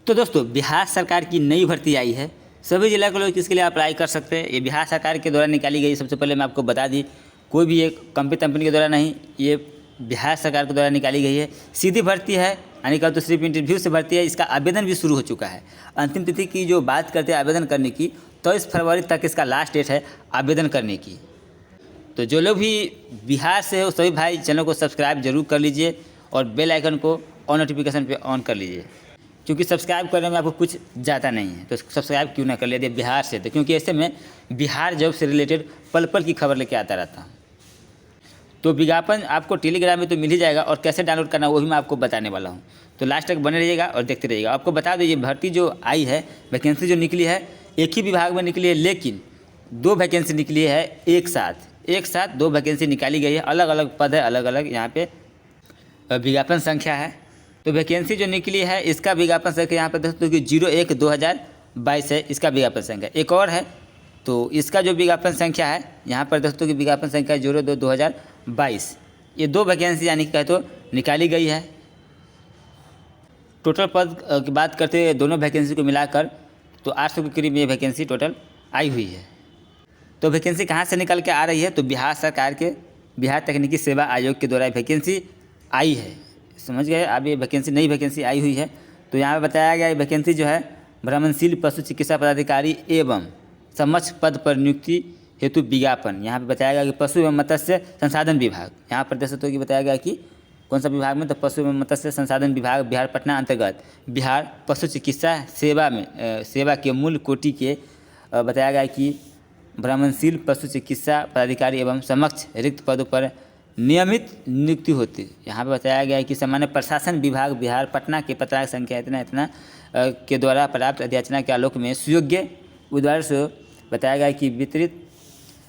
तो दोस्तों बिहार सरकार की नई भर्ती आई है। सभी जिला के लोग इसके लिए अप्लाई कर सकते हैं। ये बिहार सरकार के द्वारा निकाली गई। सबसे पहले मैं आपको बता दी, कोई भी एक कंपनी के द्वारा नहीं, ये बिहार सरकार के द्वारा निकाली गई है। सीधी भर्ती है, यानी कहा तो सिर्फ इंटरव्यू से भर्ती है। इसका आवेदन भी शुरू हो चुका है। अंतिम तिथि की जो बात करते हैं आवेदन करने की, 23 फरवरी तक इसका लास्ट डेट है आवेदन करने की। तो जो लोग भी बिहार से हो सभी भाई चैनल को सब्सक्राइब जरूर कर लीजिए और बेल आइकन को ऑन नोटिफिकेशन पे ऑन कर लीजिए, क्योंकि सब्सक्राइब करने में आपको कुछ ज़्यादा नहीं है। तो सब्सक्राइब क्यों ना कर लिया बिहार से, तो क्योंकि ऐसे में बिहार जॉब से रिलेटेड पल पल की खबर लेके आता रहता हूँ। तो विज्ञापन आपको टेलीग्राम में तो मिल ही जाएगा, और कैसे डाउनलोड करना वो भी मैं आपको बताने वाला हूँ। तो लास्ट तक बने रहिएगा और देखते रहिएगा। आपको बता दें, ये भर्ती जो आई है, वैकेंसी जो निकली है, एक ही विभाग में निकली है, लेकिन 2 वैकेंसी निकली है एक साथ 2 वैकेंसी निकाली गई है। अलग अलग पद है, अलग अलग यहाँ पे विज्ञापन संख्या है। तो वैकेंसी जो निकली है इसका विज्ञापन संख्या यहाँ पर दोस्तों कि 01/2022 है इसका विज्ञापन संख्या। एक और है, तो इसका जो विज्ञापन संख्या है यहाँ पर दोस्तों की विज्ञापन संख्या 02/2022। ये 2 वैकेंसी यानी कि तो निकाली गई है। टोटल पद की बात करते हैं दोनों वैकेंसी को मिलाकर, तो 800 के करीब ये वैकेंसी टोटल आई हुई है। तो वैकेंसी कहाँ से निकल के आ रही है, तो बिहार सरकार के बिहार तकनीकी सेवा आयोग के द्वारा वैकेंसी आई है। समझ गए, अब ये वैकेंसी नई वैकेंसी आई हुई है। तो यहाँ पर बताया गया है वैकेंसी जो है भ्रमणशील पशु चिकित्सा पदाधिकारी एवं समक्ष पद पर नियुक्ति हेतु विज्ञापन। यहाँ पे बताया गया कि पशु एवं मत्स्य संसाधन विभाग, यहाँ पर देख सकते हो कि बताया गया कि कौन सा विभाग में, तो पशु एवं मत्स्य संसाधन विभाग बिहार पटना अंतर्गत बिहार पशु चिकित्सा सेवा में सेवा के मूल कोटि के बताया गया कि भ्रमणशील पशु चिकित्सा पदाधिकारी एवं समक्ष रिक्त पदों पर नियमित नियुक्ति होती है। यहाँ पर बताया गया है कि सामान्य प्रशासन विभाग बिहार पटना के पत्रांक संख्या इतना के द्वारा प्राप्त अध्याचना के आलोक में सुयोग्य उम्मीदवार से बताया गया है कि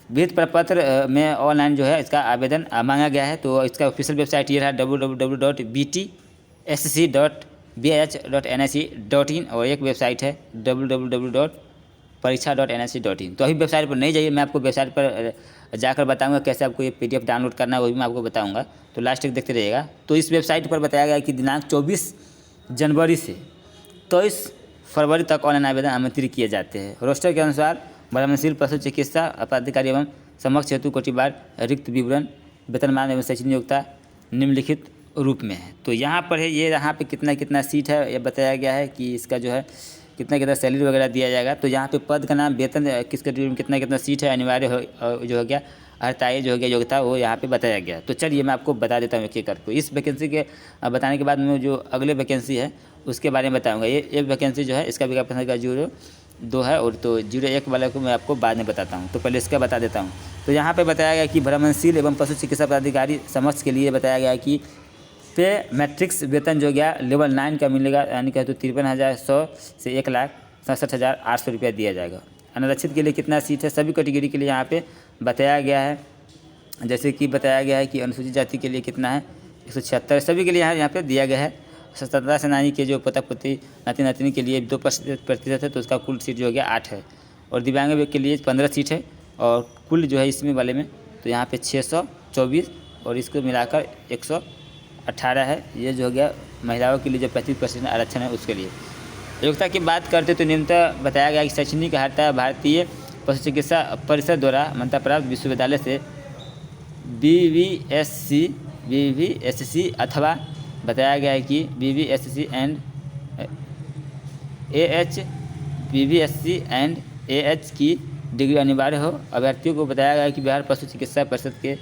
विहित प्रपत्र में ऑनलाइन जो है इसका आवेदन मांगा गया है। तो इसका ऑफिशियल वेबसाइट ये रहा www.btsc.bih.nic.in, और एक वेबसाइट है www.परीक्षा.nic.in। तो अभी वेबसाइट पर नहीं जाइए, मैं आपको वेबसाइट पर जाकर बताऊंगा कैसे आपको ये PDF डाउनलोड करना है, वो भी मैं आपको बताऊंगा। तो लास्ट तक देखते रहिएगा। तो इस वेबसाइट पर बताया गया है कि दिनांक 24 जनवरी से 23 फरवरी तक ऑनलाइन आवेदन आमंत्रित किए जाते हैं। रोस्टर के अनुसार भ्रमणशील पशु चिकित्सा पदाधिकारी एवं समक्ष हेतु कोटिवार रिक्त विवरण वेतनमान एवं शैक्षणिक योग्यता निम्नलिखित रूप में है। तो यहाँ पर है, ये यहाँ पे कितना सीट है ये बताया गया है कि इसका जो है कितना सैलरी वगैरह दिया जाएगा। तो यहाँ पे पद का नाम, वेतन किस कैटेगरी में कितना सीट है, अनिवार्य जो हो गया, अर्थाई जो हो गया योग्यता, वो यहाँ पे बताया गया। तो चलिए मैं आपको बता देता हूँ एक एक करके। इस वैकेंसी के बताने के बाद मैं जो अगले वैकेंसी है उसके बारे में बताऊँगा। ये एक वैकेंसी जो है इसका विज्ञापन का 02 है, और तो 01 वाले को मैं आपको बाद में बताता हूँ। तो पहले इसका बता देता हूँ। तो यहाँ पर बताया गया कि भ्रमणशील एवं पशु चिकित्सा पदाधिकारी समक्ष के लिए बताया गया है कि पे मैट्रिक्स वेतन जो गया लेवल 9 का मिलेगा, यानी कि तो 53,100 से 1,67,800 रुपया दिया जाएगा। अनारक्षित के लिए कितना सीट है, सभी कैटेगरी के लिए यहाँ पे बताया गया है। जैसे कि बताया गया है कि अनुसूचित जाति के लिए कितना है 176, सभी के लिए यहाँ पे दिया गया है। स्वतंत्रता सेनानी के जो पोता पोती नाती नातिनी के लिए 2% है, तो उसका कुल सीट जो हो गया 8 है। और दिव्यांग के लिए 15 सीट है, और कुल जो है इसमें वाले में तो यहाँ पे 624, और इसको मिलाकर 118 है। ये जो हो गया महिलाओं के लिए जो 35% आरक्षण है उसके लिए। योग्यता की बात करते तो निम्नतः बताया गया कि शैक्षणिक अर्हता भारतीय पशु चिकित्सा परिषद द्वारा मान्यता प्राप्त विश्वविद्यालय से BVSC अथवा बताया गया है कि BVSC एंड AH की डिग्री अनिवार्य हो। अभ्यर्थियों को बताया गया है कि बिहार पशु चिकित्सा परिषद के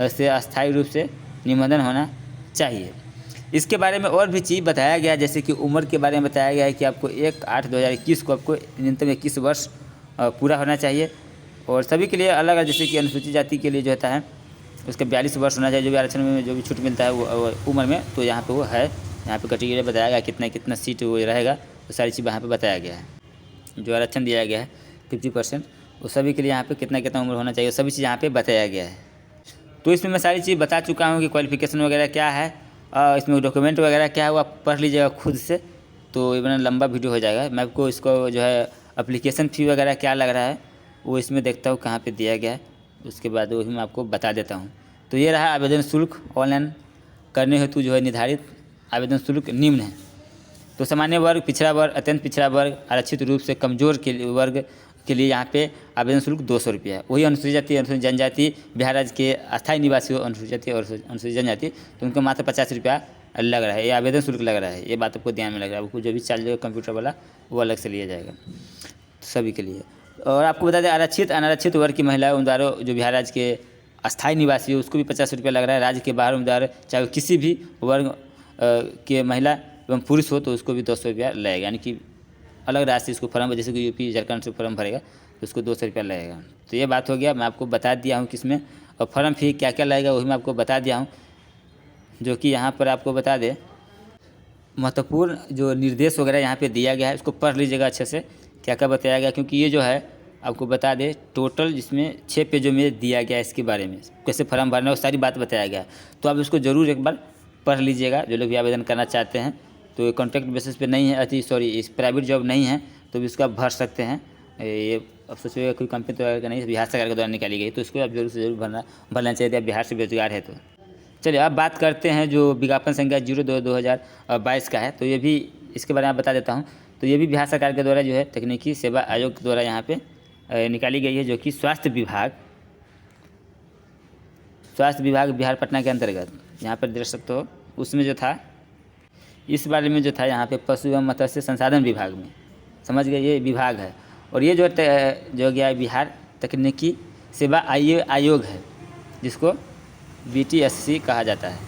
से अस्थायी रूप से निबंधन होना चाहिए। इसके बारे में और भी चीज़ बताया गया, जैसे कि उम्र के बारे में बताया गया है कि आपको 1/8/2021 को आपको न्यूनतम 21 वर्ष पूरा होना चाहिए। और सभी के लिए अलग है, जैसे कि अनुसूचित जाति के लिए जो होता है उसका 42 वर्ष होना चाहिए, जो भी आरक्षण में जो भी छूट मिलता है वो उम्र में, तो यहाँ पे वो है। यहाँ पे कैटेगरी बताया गया कितना सीट वो रहेगा, तो सारी चीज़ यहाँ पे बताया गया है। जो आरक्षण दिया गया है 50%, वो सभी के लिए यहाँ पे कितना उम्र होना चाहिए, सभी चीज़ यहाँ पे बताया गया है। तो इसमें मैं सारी चीज़ बता चुका हूँ कि क्वालिफिकेशन वगैरह क्या है, इसमें डॉक्यूमेंट वगैरह क्या है, वो आप पढ़ लीजिएगा खुद से। तो ये बड़ा लंबा वीडियो हो जाएगा। मैं आपको इसको जो है एप्लीकेशन फ़ी वगैरह क्या लग रहा है वो इसमें देखता हूँ कहाँ पे दिया गया है, उसके बाद वही मैं आपको बता देता हूँ। तो ये रहा आवेदन शुल्क। ऑनलाइन करने हेतु जो है निर्धारित आवेदन शुल्क निम्न है। तो सामान्य वर्ग, पिछड़ा वर्ग, अत्यंत पिछड़ा वर्ग, आरक्षित रूप से कमजोर के वर्ग के लिए यहाँ पे आवेदन शुल्क 200 रुपया है। वही अनुसूचित जाति, अनुसूचित जनजाति, बिहार राज्य के अस्थायी निवासी हो, अनुसूचित जाति और अनुसूचित जनजाति, तो उनको मात्र 50 रुपया लग रहा है, ये आवेदन शुल्क लग रहा है। ये बात आपको ध्यान में लग रहा है। आपको जो भी चार्ज होगा कंप्यूटर वाला वो अलग से लिया जाएगा सभी के लिए। और आपको बता दें, आरक्षित अनारक्षित वर्ग की महिला उम्मीदवारों जो बिहार राज्य के अस्थायी निवासी है उसको भी 50 रुपया लग रहा है। राज्य के बाहर उम्मीदवार चाहे किसी भी वर्ग के महिला एवं पुरुष हो तो उसको भी 200 रुपया लगेगा, यानी कि अलग राशि इसको फॉर्म, जैसे कि यूपी झारखंड से फॉर्म भरेगा तो उसको 200 रुपया लगेगा। तो ये बात हो गया, मैं आपको बता दिया हूँ किसमें, और फॉर्म फी क्या क्या लगेगा वही मैं आपको बता दिया हूँ, जो कि यहाँ पर आपको बता दें महत्वपूर्ण जो निर्देश वगैरह यहाँ पे दिया गया है उसको पढ़ लीजिएगा अच्छे से, क्या क्या बताया गया, क्योंकि ये जो है आपको बता दें टोटल जिसमें 6 पेजों में दिया गया है इसके बारे में, कैसे फॉर्म भरना है वो सारी बात बताया गया है। तो आप इसको ज़रूर एक बार पढ़ लीजिएगा जो लोग भी आवेदन करना चाहते हैं। तो ये कॉन्ट्रैक्ट बेसिस पे नहीं है, इस प्राइवेट जॉब नहीं है, तो भी इसको आप भर सकते हैं। ये अब सोचिएगा कोई कंपनी तो का नहीं, बिहार सरकार के द्वारा निकाली गई, तो इसको आप जरूर से जरूर भरना चाहिए, आप बिहार से बेरोजगार है तो। चलिए अब बात करते हैं जो विज्ञापन संख्या 02/2022 का है, तो ये भी इसके बारे में बता देता हूँ। तो ये भी बिहार सरकार के द्वारा जो है तकनीकी सेवा आयोग के द्वारा यहाँ पे निकाली गई है, जो कि स्वास्थ्य विभाग बिहार पटना के अंतर्गत यहाँ पर देख सकते हो। उसमें जो था इस बारे में जो था यहाँ पे पशु एवं मत्स्य संसाधन विभाग में, समझ गए, ये विभाग है। और ये जो गया है बिहार तकनीकी सेवा आयोग है, जिसको BTSC कहा जाता है।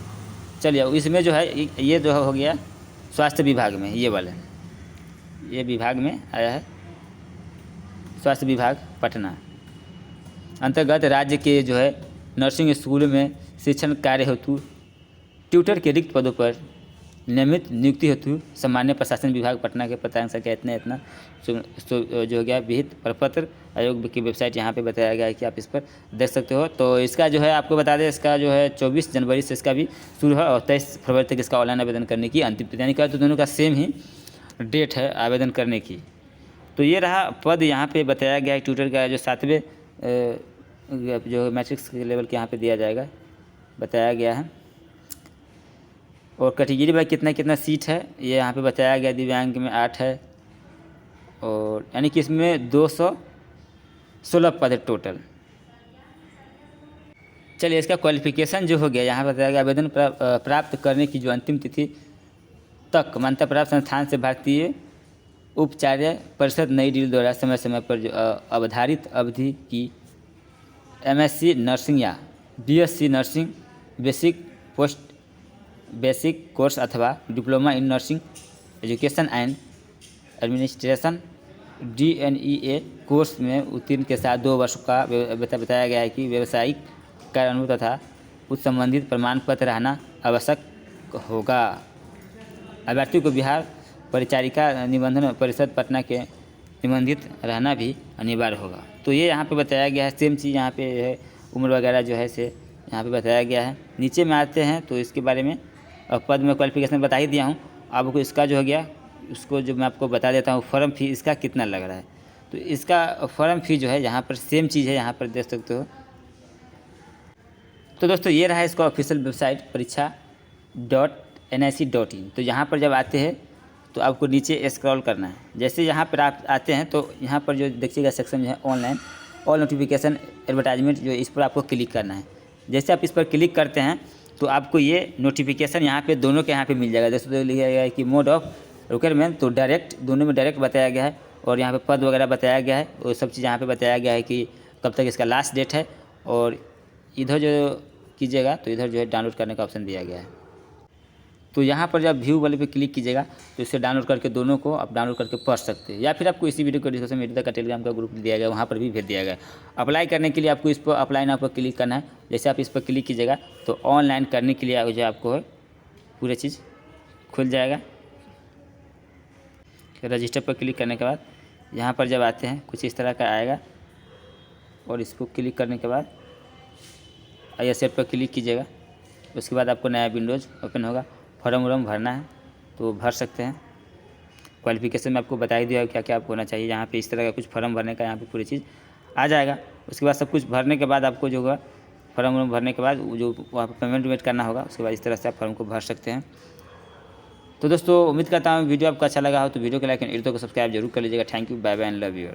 चलिए इसमें जो है ये जो हो गया स्वास्थ्य विभाग में, ये वाला ये विभाग में आया है, स्वास्थ्य विभाग पटना अंतर्गत राज्य के जो है नर्सिंग स्कूल में शिक्षण कार्य हेतु ट्यूटर के रिक्त पदों पर नियमित नियुक्ति हेतु सामान्य प्रशासन विभाग पटना के पत्रांक संख्या इतना जो हो गया विहित प्रपत्र आयोग की वेबसाइट यहाँ पे बताया गया है कि आप इस पर देख सकते हो। तो इसका जो है आपको बता दें, इसका जो है 24 जनवरी से इसका भी शुरू है और 23 फरवरी तक इसका ऑनलाइन आवेदन करने की अंतिम तिथि, यानी कि तो दोनों का सेम ही डेट है आवेदन करने की। तो ये रहा पद यहाँ पे बताया गया है ट्यूटर का, जो 7वें जो मैट्रिक्स के लेवल के यहाँ पे दिया जाएगा बताया गया है। और कैटेगरी बाई कितना सीट है ये यहाँ पे बताया गया, दिव्यांग में 8 है, और यानी कि इसमें 216 पद है टोटल। चलिए इसका क्वालिफिकेशन जो हो गया यहाँ बताया गया, आवेदन प्राप्त करने की जो अंतिम तिथि तक मान्यता प्राप्त संस्थान से भारतीय उपचार्य परिषद नई दिल्ली द्वारा समय समय पर जो अवधारित अवधि की MSc नर्सिंग या BSc नर्सिंग बेसिक कोर्स अथवा diploma in nursing education and administration DNEA course में उत्तीर्ण के साथ 2 वर्ष का बताया गया है कि व्यावसायिक कार्य अनुभव तथा उस संबंधित प्रमाण पत्र रहना आवश्यक होगा। अभ्यर्थी को बिहार परिचारिका निबंधन परिषद पटना के निबंधित रहना भी अनिवार्य होगा। तो ये यहाँ पे बताया गया है, सेम चीज़ यहाँ पे है, उम्र वगैरह जो है से यहाँ पे बताया गया है। नीचे में आते हैं तो इसके बारे में पद में क्वालिफिकेशन बता ही दिया हूँ, आपको इसका जो हो गया उसको जो मैं आपको बता देता हूँ फॉर्म फी इसका कितना लग रहा है। तो इसका फॉर्म फी जो है यहाँ पर सेम चीज़ है, यहाँ पर देख सकते हो। तो दोस्तों ये रहा इसका ऑफिशियल वेबसाइट परीक्षा.nic.in। तो यहाँ पर जब आते हैं तो आपको नीचे स्क्रॉल करना है, जैसे यहाँ पर आप आते हैं तो यहाँ पर जो देखिएगा सेक्शन जो है ऑनलाइन ऑल नोटिफिकेशन एडवर्टाइजमेंट, जो इस पर आपको क्लिक करना है। जैसे आप इस पर क्लिक करते हैं तो आपको ये नोटिफिकेशन यहाँ पे दोनों के यहाँ पे मिल जाएगा। जैसे लिखा गया है कि मोड ऑफ रिक्वायरमेंट, तो डायरेक्ट दोनों में डायरेक्ट बताया गया है, और यहाँ पे पद वगैरह बताया गया है, वो सब चीज़ यहाँ पे बताया गया है कि कब तक इसका लास्ट डेट है। और इधर जो कीजिएगा तो इधर जो है डाउनलोड करने का ऑप्शन दिया गया है। तो यहाँ पर जब व्यू वाले पे क्लिक कीजिएगा तो इसे डाउनलोड करके दोनों को आप डाउनलोड करके पढ़ सकते हैं, या फिर आपको इसी वीडियो को डिस्क्रिप्शन में का टेलीग्राम का ग्रुप दिया गया, वहाँ पर भी भेज दिया गया। अप्लाई करने के लिए आपको इस पर अप्लाई नाउ पर क्लिक करना है। जैसे आप इस पर क्लिक कीजिएगा तो ऑनलाइन करने के लिए जो आपको पूरी चीज़ खुल जाएगा। रजिस्टर पर क्लिक करने के बाद यहाँ पर जब आते हैं कुछ इस तरह का आएगा, और इसको क्लिक करने के बाद एक्सेप्ट पर क्लिक कीजिएगा। उसके बाद आपको नया विंडोज़ ओपन होगा, फॉर्म वॉर्म भरना है तो भर सकते हैं। क्वालिफिकेशन में आपको बता ही दिया क्या क्या आपको होना चाहिए। यहाँ पे इस तरह का कुछ फॉर्म भरने का यहाँ पे पूरी चीज़ आ जाएगा। उसके बाद सब कुछ भरने के बाद आपको जो होगा फॉर्म वॉर्म भरने के बाद जो वहाँ पर पेमेंट वेट करना होगा, उसके बाद इस तरह से आप फॉर्म को भर सकते हैं। तो दोस्तों उम्मीद करता हूँ वीडियो आपको अच्छा लगा हो तो वीडियो को लाइक एंड को सब्सक्राइब जरूर कर लीजिएगा। Thank you, bye bye and love you.